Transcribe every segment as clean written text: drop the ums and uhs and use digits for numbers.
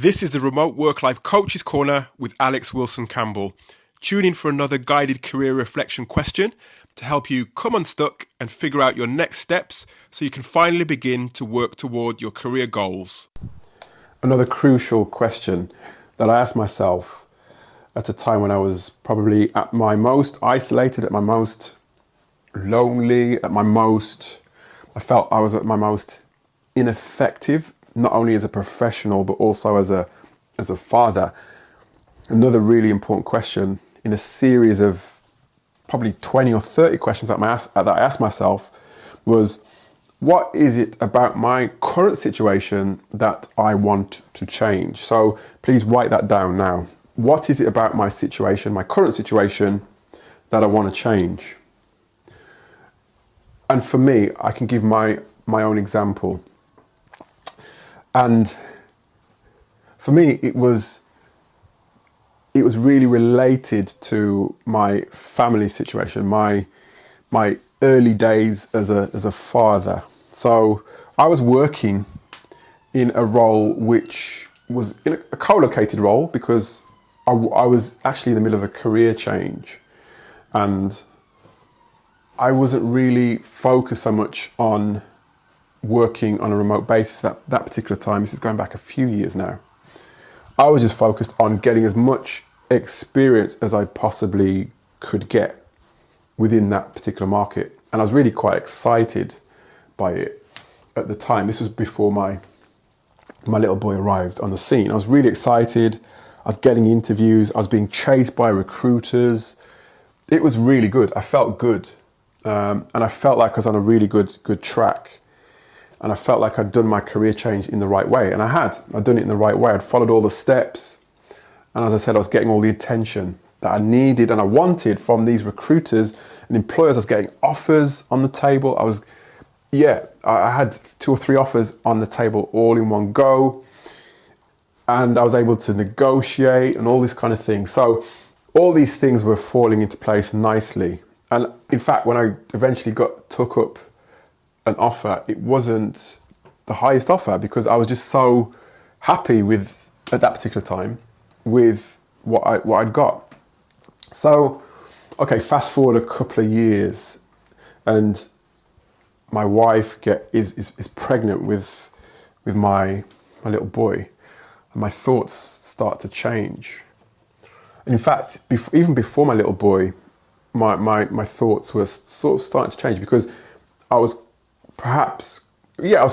This is the Remote Work Life Coaches Corner with Alex Wilson Campbell. Tune in for another guided career reflection question to help you come unstuck and figure out your next steps so you can finally begin to work toward your career goals. Another crucial question that I asked myself at a time when I was probably at my most isolated, at my most lonely, I felt I was at my most ineffective, not only as a professional, but also as a father. Another really important question in a series of probably 20 or 30 questions that I asked myself was, what is it about my current situation that I want to change? So please write that down now. What is it about my situation, my current situation, that I want to change? And for me, I can give my own example. And for me, it was really related to my family situation, my early days as a father. So I was working in a role which was in a co-located role because I was actually in the middle of a career change, and I wasn't really focused so much on working on a remote basis at that particular time. This is going back a few years now. I was just focused on getting as much experience as I possibly could get within that particular market. And I was really quite excited by it at the time. This was before my little boy arrived on the scene. I was really excited. I was getting interviews. I was being chased by recruiters. It was really good. I felt good. And I felt like I was on a really good track. And I felt like I'd done my career change in the right way. And I'd done it in the right way. I'd followed all the steps. And as I said, I was getting all the attention that I needed and I wanted from these recruiters and employers. I was getting offers on the table. I had 2 or 3 offers on the table all in one go. And I was able to negotiate and all this kind of thing. So all these things were falling into place nicely. And in fact, when I eventually took up an offer, it wasn't the highest offer because I was just so happy at that particular time with what I'd got. So, okay, fast forward a couple of years, and my wife is pregnant with my little boy, and my thoughts start to change. And in fact, even before my little boy, my thoughts were sort of starting to change because I was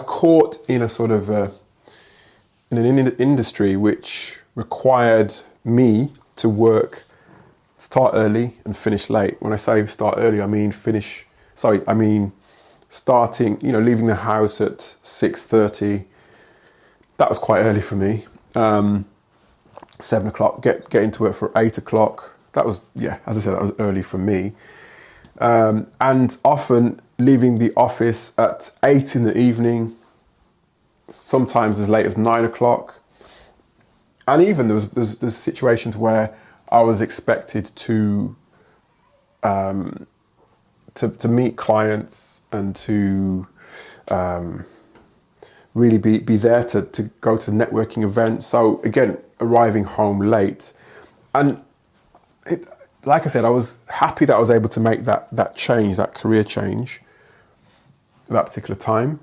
caught in a sort of in an industry which required me to start early and finish late. When I say start early, I mean starting, leaving the house at 6:30. That was quite early for me. 7 o'clock, get into work for 8 o'clock. That was, as I said, that was early for me. And often leaving the office at 8 in the evening, sometimes as late as 9 o'clock. And even there's situations where I was expected to meet clients and to really be there to go to networking events. So again, arriving home late. And like I said, I was happy that I was able to make that change, that career change at that particular time.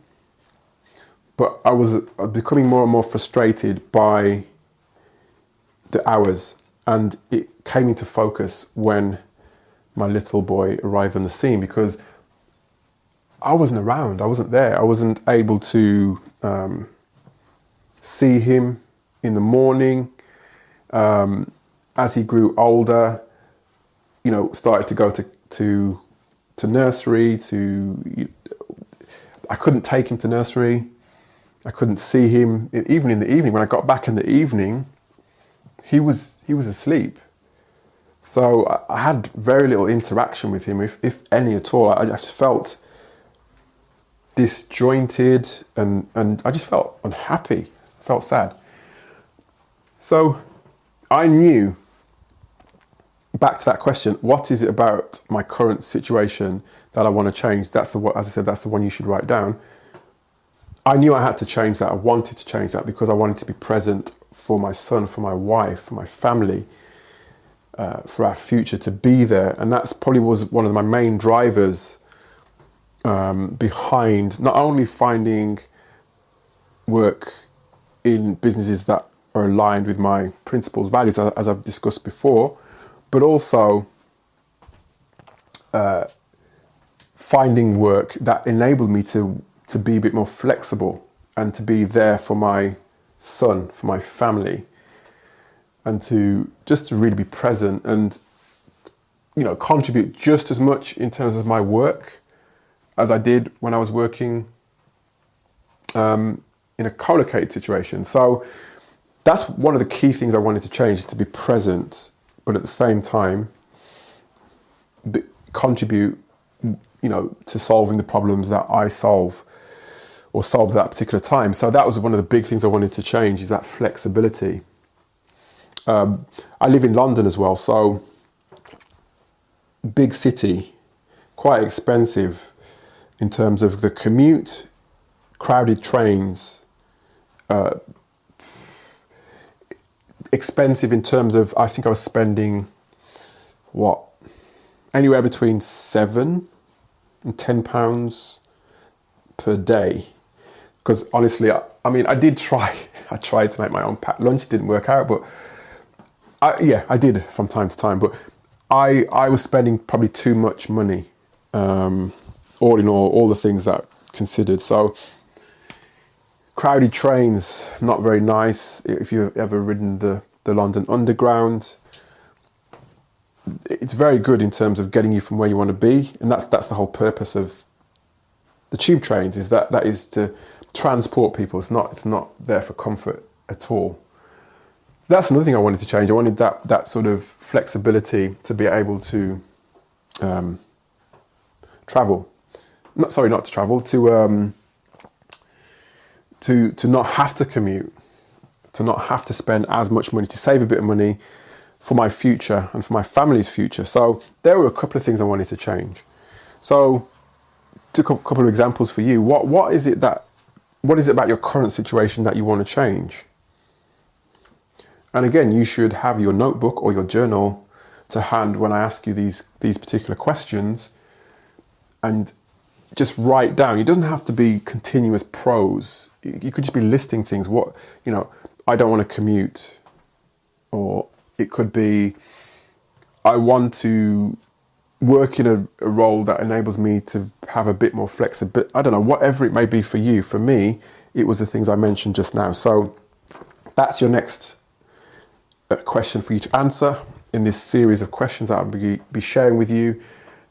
But I was becoming more and more frustrated by the hours. And it came into focus when my little boy arrived on the scene because I wasn't around. I wasn't there. I wasn't able to see him in the morning. As he grew older, started to go to nursery. I couldn't take him to nursery. I couldn't see him even in the evening. When I got back in the evening, he was asleep. So I had very little interaction with him, if any at all. I just felt disjointed and I just felt unhappy. I felt sad. So I knew, back to that question, what is it about my current situation that I want to change? As I said, that's the one you should write down. I knew I had to change that. I wanted to change that because I wanted to be present for my son, for my wife, for my family, for our future, to be there. And that's probably was one of my main drivers behind not only finding work in businesses that are aligned with my principles, values, as I've discussed before, but also finding work that enabled me to be a bit more flexible and to be there for my son, for my family, and to really be present and, you know, contribute just as much in terms of my work as I did when I was working in a co-located situation. So that's one of the key things I wanted to change, is to be present, but at the same time contribute, you know, to solving the problems that I solved at that particular time. So that was one of the big things I wanted to change, is that flexibility. I live in London as well, so big city, quite expensive in terms of the commute, crowded trains, expensive in terms of, I think I was spending anywhere between £7 and £10 per day. Because honestly, I mean, I tried to make my own packed lunch. It didn't work out, but I did from time to time. But I was spending probably too much money, all in all the things that considered. So crowded trains, not very nice. If you've ever ridden the London Underground, it's very good in terms of getting you from where you want to be, and that's the whole purpose of the tube trains, is that is to transport people. It's not there for comfort at all. That's another thing I wanted to change. I wanted that sort of flexibility to be able to travel. Not to travel, to not have to commute, to not have to spend as much money, to save a bit of money for my future and for my family's future. So there were a couple of things I wanted to change. So to a couple of examples for you. What is it about your current situation that you want to change? And again, you should have your notebook or your journal to hand when I ask you these particular questions, and just write down. It doesn't have to be continuous prose. You could just be listing things. I don't want to commute, or it could be, I want to work in a role that enables me to have a bit more flexibility. I don't know, whatever it may be for you. For me, it was the things I mentioned just now. So that's your next question for you to answer in this series of questions that I'll be sharing with you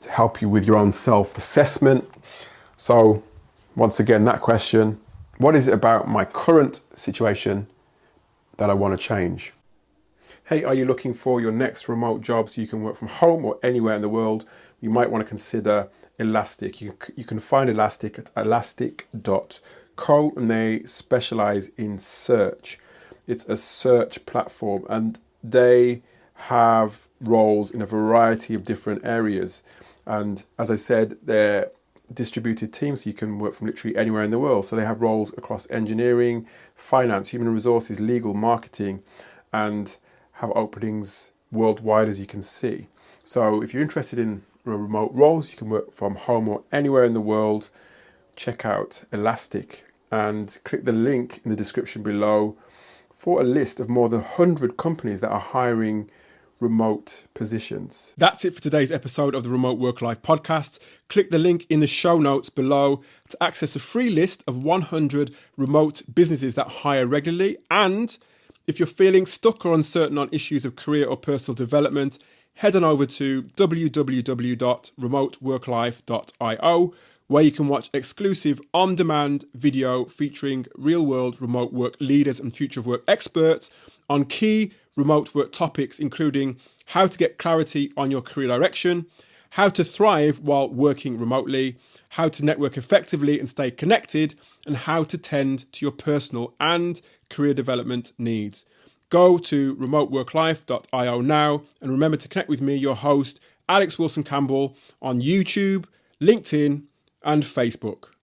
to help you with your own self-assessment. So once again, that question, what is it about my current situation that I want to change? Hey, are you looking for your next remote job so you can work from home or anywhere in the world? You might want to consider Elastic. You can find Elastic at elastic.co, and they specialize in search. It's a search platform, and they have roles in a variety of different areas. And as I said, they're distributed teams, so you can work from literally anywhere in the world. So they have roles across engineering, finance, human resources, legal, marketing, and have openings worldwide, as you can see. So if you're interested in remote roles, you can work from home or anywhere in the world, check out Elastic and click the link in the description below for a list of more than 100 companies that are hiring remote positions. That's it for today's episode of the Remote Work Life podcast. Click the link in the show notes below to access a free list of 100 remote businesses that hire regularly. And if you're feeling stuck or uncertain on issues of career or personal development, head on over to www.remoteworklife.io, where you can watch exclusive on-demand video featuring real-world remote work leaders and future of work experts on key remote work topics, including how to get clarity on your career direction, how to thrive while working remotely, how to network effectively and stay connected, and how to tend to your personal and career development needs. Go to remoteworklife.io now, and remember to connect with me, your host, Alex Wilson Campbell, on YouTube, LinkedIn, and Facebook.